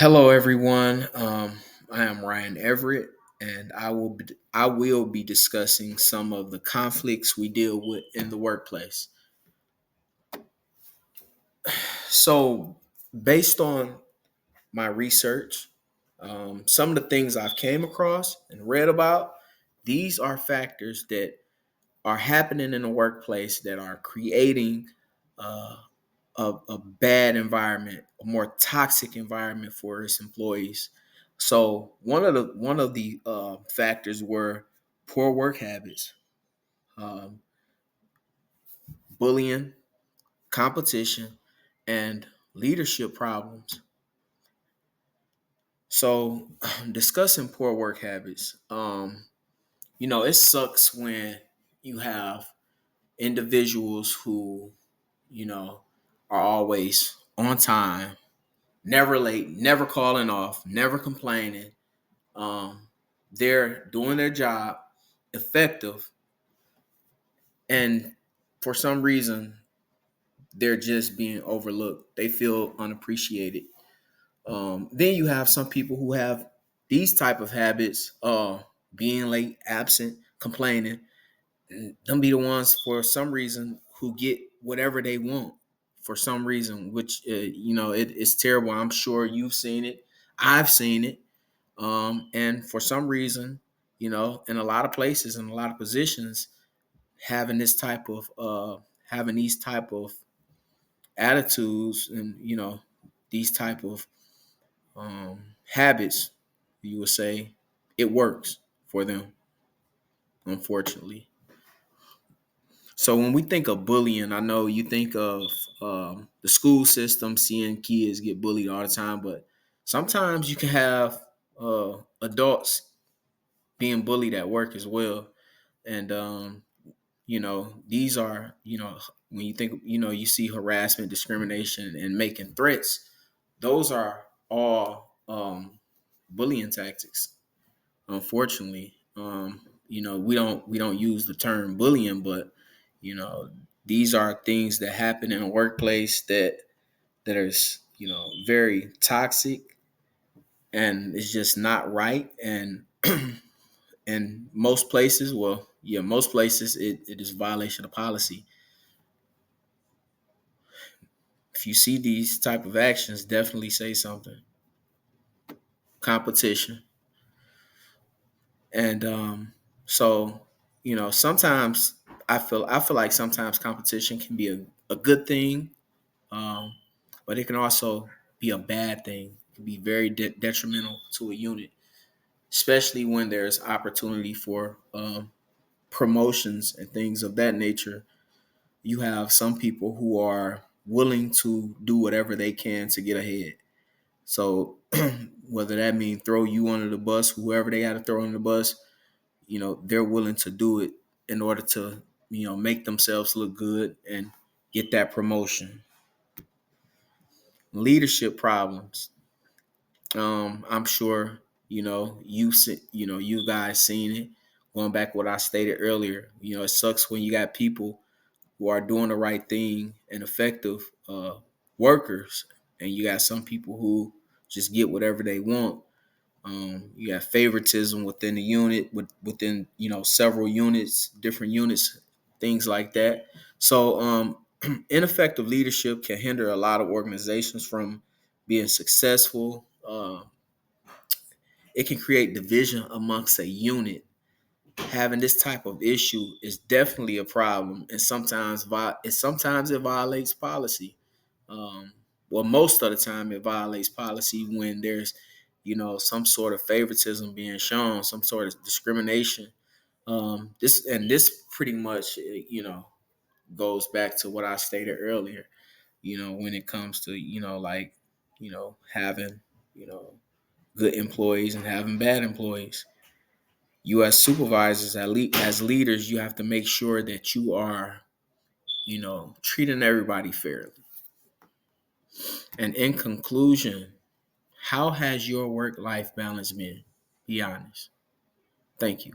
Hello, everyone. I am Ryan Everett, and I will be discussing some of the conflicts we deal with in the workplace. So, based on my research, some of the things I've came across and read about, these are factors that are happening in the workplace that are creating uh, a bad environment, a more toxic environment for its employees. So one of the factors were poor work habits, um, bullying, competition, and leadership problems. So discussing poor work habits, it sucks when you have individuals who you know are always on time, never late, never calling off, never complaining. Um, they're doing their job effective, and for some reason, they're just being overlooked. They feel unappreciated. Then you have some people who have these type of habits, being late, absent, complaining. And them be the ones for some reason who get whatever they want for some reason, which it's terrible. I'm sure you've seen it. I've seen it. And for some reason, in a lot of places, in a lot of positions, having this type of having these type of attitudes and these type of habits, you would say, it works for them, unfortunately. So when we think of bullying, I know you think of the school system, seeing kids get bullied all the time, but sometimes you can have adults being bullied at work as well. And these are, when you think, you see harassment, discrimination, and making threats. Those are all bullying tactics. Unfortunately, we don't use the term bullying, but you know these are things that happen in a workplace that is very toxic, and it's just not right. And most places, well, yeah, most places it is a violation of policy. If you see these type of actions, definitely say something. Competition. And so sometimes I feel like sometimes competition can be a good thing, um, but it can also be a bad thing. It can be very detrimental to a unit, especially when there's opportunity for promotions and things of that nature. You have some people who are willing to do whatever they can to get ahead. So whether that means throw you under the bus, whoever they got to throw under the bus, they're willing to do it in order to make themselves look good and get that promotion. Leadership problems. I'm sure you guys seen it. Going back to what I stated earlier, it sucks when you got people who are doing the right thing and effective workers, and you got some people who just get whatever they want. You have favoritism within the unit, within several units, different units, things like that. So ineffective leadership can hinder a lot of organizations from being successful. It can create division amongst a unit. Having this type of issue is definitely a problem, and sometimes it violates policy. Um, well, most of the time it violates policy when there's some sort of favoritism being shown, some sort of discrimination. This pretty much goes back to what I stated earlier. When it comes to like having good employees and having bad employees. You as supervisors, as leaders, you have to make sure that you are treating everybody fairly. And in conclusion, how has your work life balance been? Be honest. Thank you.